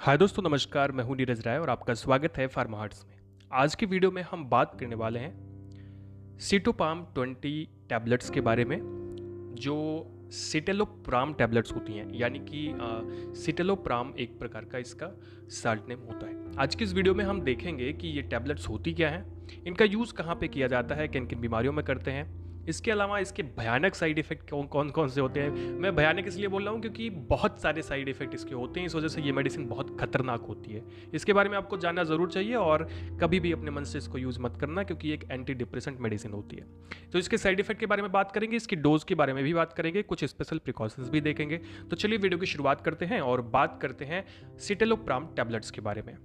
हाय दोस्तों, नमस्कार। मैं हूं नीरज राय और आपका स्वागत है फार्मा हार्ट्स में। आज की वीडियो में हम बात करने वाले हैं सीटोपाम 20 टैबलेट्स के बारे में, जो सिटेलोप्राम टैबलेट्स होती हैं। यानी कि सिटेलोप्राम एक प्रकार का इसका साल्ट नेम होता है। आज की इस वीडियो में हम देखेंगे कि ये टैबलेट्स होती क्या हैं, इनका यूज़ कहाँ पे किया जाता है, किन किन बीमारियों में करते हैं। इसके अलावा इसके भयानक साइड इफ़ेक्ट कौन कौन से होते हैं। मैं भयानक इसलिए बोल रहा हूँ क्योंकि बहुत सारे साइड इफ़ेक्ट इसके होते हैं, इस वजह से ये मेडिसिन बहुत खतरनाक होती है। इसके बारे में आपको जानना ज़रूर चाहिए और कभी भी अपने मन से इसको यूज़ मत करना, क्योंकि एक एंटी डिप्रेसेंट मेडिसिन होती है। तो इसके साइड इफ़ेक्ट के बारे में बात करेंगे, इसकी डोज़ के बारे में भी बात करेंगे, कुछ स्पेशल प्रिकॉशंस भी देखेंगे। तो चलिए वीडियो की शुरुआत करते हैं और बात करते हैं सिटेलोप्राम टैबलेट्स के बारे में।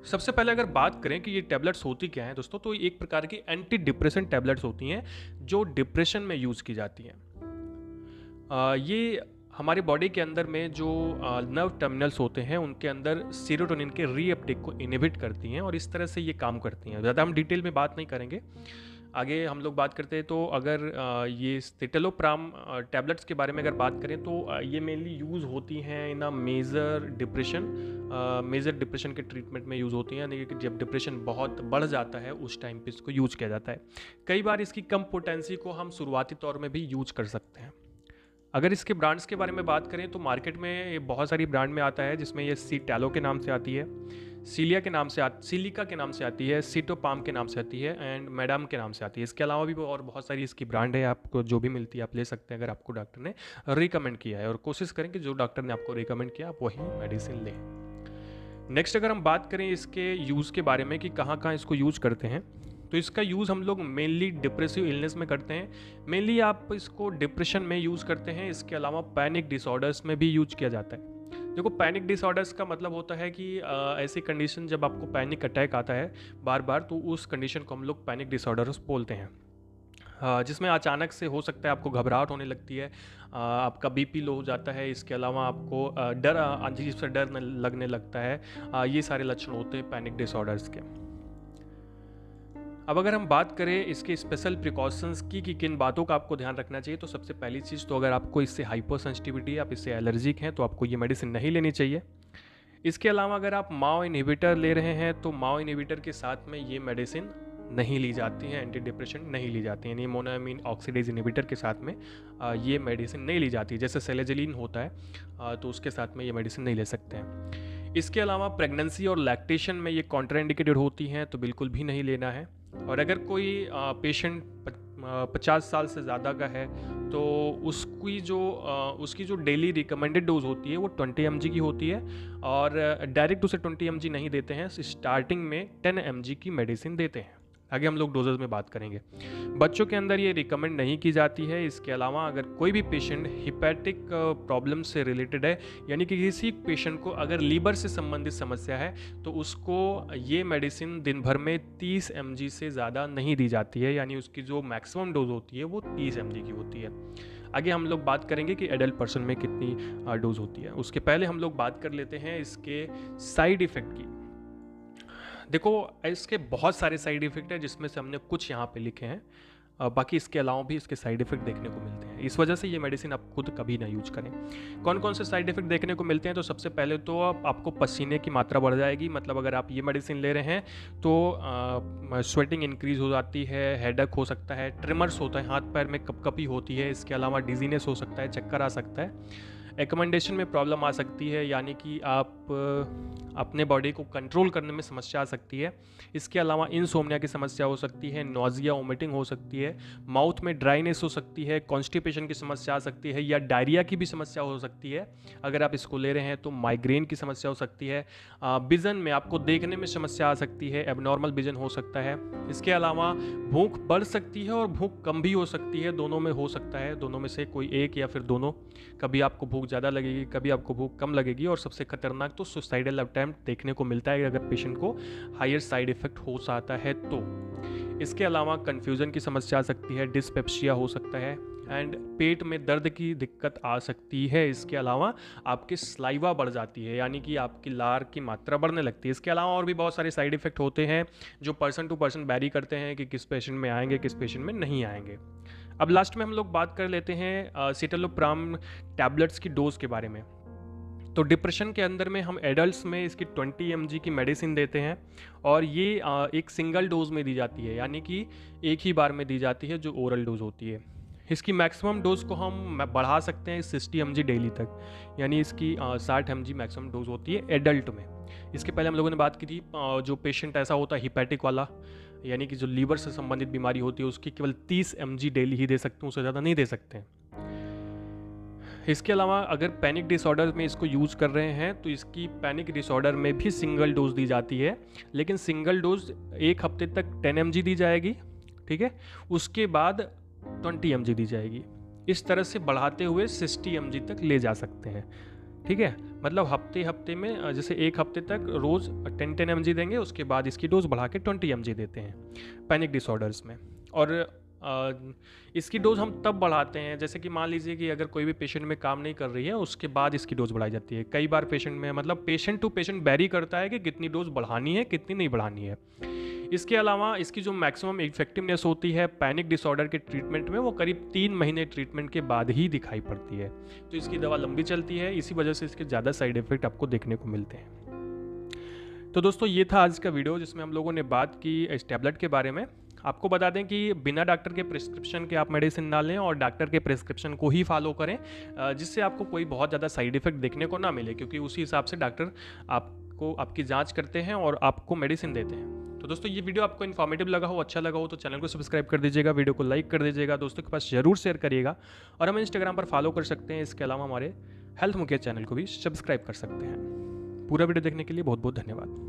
सबसे पहले अगर बात करें कि ये टैबलेट्स होती क्या हैं दोस्तों, तो एक प्रकार की एंटी डिप्रेशन टैबलेट्स होती हैं जो डिप्रेशन में यूज़ की जाती हैं। ये हमारे बॉडी के अंदर में जो नर्व टर्मिनल्स होते हैं उनके अंदर सीरोटोनिन के रीअपटेक को इनहिबिट करती हैं और इस तरह से ये काम करती हैं। ज़्यादा हम डिटेल में बात नहीं करेंगे, आगे हम लोग बात करते हैं। तो अगर ये सिटेलोप्राम टैबलेट्स के बारे में अगर बात करें तो ये मेनली यूज़ होती हैं इन अ मेजर डिप्रेशन के ट्रीटमेंट में यूज़ होती हैं। यानी कि जब डिप्रेशन बहुत बढ़ जाता है उस टाइम पे इसको यूज किया जाता है। कई बार इसकी कम पोटेंसी को हम शुरुआती तौर में भी यूज कर सकते हैं। अगर इसके ब्रांड्स के बारे में बात करें तो मार्केट में ये बहुत सारी ब्रांड में आता है, जिसमें ये सीटैलो के नाम से आती है, सीलिका के नाम से आती है, सीटोपाम के नाम से आती है एंड मैडम के नाम से आती है। इसके अलावा भी और बहुत सारी इसकी ब्रांड है, आपको जो भी मिलती है आप ले सकते हैं अगर आपको डॉक्टर ने रिकमेंड किया है, और कोशिश करें कि जो डॉक्टर ने आपको रिकमेंड किया आप वही मेडिसिन लें। नेक्स्ट अगर हम बात करें इसके यूज़ के बारे में कि कहाँ कहाँ इसको यूज करते हैं, तो इसका यूज़ हम लोग मेनली डिप्रेसिव इलनेस में करते हैं। मेनली आप इसको डिप्रेशन में यूज़ करते हैं। इसके अलावा पैनिक डिसऑर्डर्स में भी यूज किया जाता है। देखो, पैनिक डिसऑर्डर्स का मतलब होता है कि ऐसी कंडीशन जब आपको पैनिक अटैक आता है बार बार, तो उस कंडीशन को हम लोग पैनिक डिसऑर्डर्स बोलते हैं। जिसमें अचानक से हो सकता है आपको घबराहट होने लगती है, आपका बीपी लो हो जाता है। इसके अलावा आपको डर, अजीब सा डर लगने लगता है। ये सारे लक्षण होते हैं पैनिक डिसऑर्डर्स के। अब अगर हम बात करें इसके स्पेशल प्रिकॉशंस की कि किन बातों का आपको ध्यान रखना चाहिए, तो सबसे पहली चीज़ तो अगर आपको इससे हाइपर सेंसिटिविटी, आप इससे एलर्जिक हैं, तो आपको ये मेडिसिन नहीं लेनी चाहिए। इसके अलावा अगर आप माओ इनहिबिटर ले रहे हैं तो माओ इनहिबिटर के साथ में ये मेडिसिन नहीं ली जाती है, एंटी डिप्रेशन नहीं ली जाती है। यानी मोनोअमीन ऑक्सीडेज इनहिबिटर के साथ में ये मेडिसिन नहीं ली जाती। जैसे सेलेजलिन होता है तो उसके साथ में ये मेडिसिन नहीं ले सकते हैं। इसके अलावा प्रेगनेंसी और लैक्टेशन में ये कॉन्ट्राइंडिकेटेड होती हैं, तो बिल्कुल भी नहीं लेना है। और अगर कोई पेशेंट 50 साल से ज़्यादा का है तो उसकी जो डेली रिकमेंडेड डोज होती है वो 20 mg की होती है, और डायरेक्ट उसे 20 mg नहीं देते हैं, स्टार्टिंग में 10 mg की मेडिसिन देते हैं। आगे हम लोग डोजेज में बात करेंगे। बच्चों के अंदर ये रिकमेंड नहीं की जाती है। इसके अलावा अगर कोई भी पेशेंट हिपैटिक प्रॉब्लम से रिलेटेड है, यानी कि किसी पेशेंट को अगर लीवर से संबंधित समस्या है, तो उसको ये मेडिसिन दिन भर में 30 mg से ज़्यादा नहीं दी जाती है। यानी उसकी जो मैक्सिमम डोज होती है वो 30 mg की होती है। आगे हम लोग बात करेंगे कि एडल्ट पर्सन में कितनी डोज होती है। उसके पहले हम लोग बात कर लेते हैं इसके साइड इफ़ेक्ट की। देखो, इसके बहुत सारे साइड इफ़ेक्ट हैं, जिसमें से हमने कुछ यहाँ पे लिखे हैं। बाकी इसके अलावा भी इसके साइड इफ़ेक्ट देखने को मिलते हैं। इस वजह से ये मेडिसिन आप खुद कभी ना यूज करें। कौन कौन से साइड इफ़ेक्ट देखने को मिलते हैं, तो सबसे पहले तो आपको पसीने की मात्रा बढ़ जाएगी। मतलब अगर आप ये मेडिसिन ले रहे हैं तो स्वेटिंग इंक्रीज हो जाती है, हेडेक हो सकता है, ट्रिमर्स होता है, हाथ पैर में कपकपी होती है। इसके अलावा डिजीनेस हो सकता है, चक्कर आ सकता है, एकमेंडेशन में प्रॉब्लम आ सकती है, यानी कि आप अपने बॉडी को कंट्रोल करने में समस्या आ सकती है। इसके अलावा इंसोम्निया की समस्या हो सकती है, नोजिया वोमिटिंग हो सकती है, माउथ में ड्राइनेस हो सकती है, कॉन्स्टिपेशन की समस्या आ सकती है, या डायरिया की भी समस्या हो सकती है। अगर आप इसको ले रहे हैं तो माइग्रेन की समस्या हो सकती है, विजन में आपको देखने में समस्या आ सकती है, एबनॉर्मल विजन हो सकता है। इसके अलावा भूख बढ़ सकती है और भूख कम भी हो सकती है, दोनों में हो सकता है, दोनों में से कोई एक या फिर दोनों। कभी आपको भूख ज़्यादा लगेगी, कभी आपको भूख कम लगेगी, और सबसे खतरनाक तो सुसाइडल अटेम्प्ट देखने को मिलता है अगर पेशेंट को हायर साइड इफेक्ट हो जाता है तो। इसके अलावा कन्फ्यूजन की समस्या आ सकती है, डिस्पेप्सिया हो सकता है, एंड पेट में दर्द की दिक्कत आ सकती है। इसके अलावा आपकी स्लाइवा बढ़ जाती है, यानी कि आपकी लार की मात्रा बढ़ने लगती है। इसके अलावा और भी बहुत सारे साइड इफेक्ट होते हैं जो पर्सन टू पर्सन वैरी करते हैं कि किस पेशेंट में आएंगे, किस पेशेंट में नहीं आएंगे। अब लास्ट में हम लोग बात कर लेते हैं सिटेलोप्राम टैबलेट्स की डोज के बारे में। तो डिप्रेशन के अंदर में हम एडल्ट्स में इसकी 20 mg की मेडिसिन देते हैं और ये एक सिंगल डोज में दी जाती है, यानी कि एक ही बार में दी जाती है जो ओरल डोज होती है। इसकी मैक्सिमम डोज को हम बढ़ा सकते हैं 60 mg डेली तक, यानी इसकी 60 mg मैक्सिमम डोज होती है एडल्ट में। इसके पहले हम लोगों ने बात की थी जो पेशेंट ऐसा होता है हिपैटिक वाला, यानी कि जो लीवर से संबंधित बीमारी होती है, उसकी केवल 30 mg डेली ही दे सकते हैं, उससे ज़्यादा नहीं दे सकते हैं। इसके अलावा अगर पैनिक डिसऑर्डर में इसको यूज़ कर रहे हैं तो इसकी पैनिक डिसऑर्डर में भी सिंगल डोज दी जाती है, लेकिन सिंगल डोज एक हफ्ते तक 10 mg दी जाएगी, ठीक है, उसके बाद 20 mg दी जाएगी। इस तरह से बढ़ाते हुए 60 mg तक ले जा सकते हैं, ठीक है। मतलब हफ्ते में जैसे एक हफ्ते तक रोज़ 10 mg देंगे, उसके बाद इसकी डोज बढ़ा के 20 mg देते हैं पैनिक डिसऑर्डर्स में। और इसकी डोज हम तब बढ़ाते हैं जैसे कि मान लीजिए कि अगर कोई भी पेशेंट में काम नहीं कर रही है, उसके बाद इसकी डोज बढ़ाई जाती है। कई बार पेशेंट में मतलब पेशेंट टू पेशेंट वेरी करता है कि कितनी डोज बढ़ानी है कितनी नहीं बढ़ानी है। इसके अलावा इसकी जो मैक्सिमम इफेक्टिवनेस होती है पैनिक डिसऑर्डर के ट्रीटमेंट में, वो करीब 3 महीने ट्रीटमेंट के बाद ही दिखाई पड़ती है। तो इसकी दवा लंबी चलती है, इसी वजह से इसके ज़्यादा साइड इफेक्ट आपको देखने को मिलते हैं। तो दोस्तों ये था आज का वीडियो जिसमें हम लोगों ने बात की इस टैबलेट के बारे में। आपको बता दें कि बिना डॉक्टर के प्रिस्क्रिप्शन के आप मेडिसिन ना लें और डॉक्टर के प्रिस्क्रिप्शन को ही फॉलो करें, जिससे आपको कोई बहुत ज़्यादा साइड इफेक्ट देखने को ना मिले, क्योंकि उसी हिसाब से डॉक्टर आपको आपकी जांच करते हैं और आपको मेडिसिन देते हैं। तो दोस्तों ये वीडियो आपको इन्फॉर्मेटिव लगा हो, अच्छा लगा हो तो चैनल को सब्सक्राइब कर दीजिएगा, वीडियो को लाइक कर दीजिएगा, दोस्तों के पास जरूर शेयर करिएगा और हमें इंस्टाग्राम पर फॉलो कर सकते हैं। इसके अलावा हमारे हेल्थ मुकेश चैनल को भी सब्सक्राइब कर सकते हैं। पूरा वीडियो देखने के लिए बहुत बहुत धन्यवाद।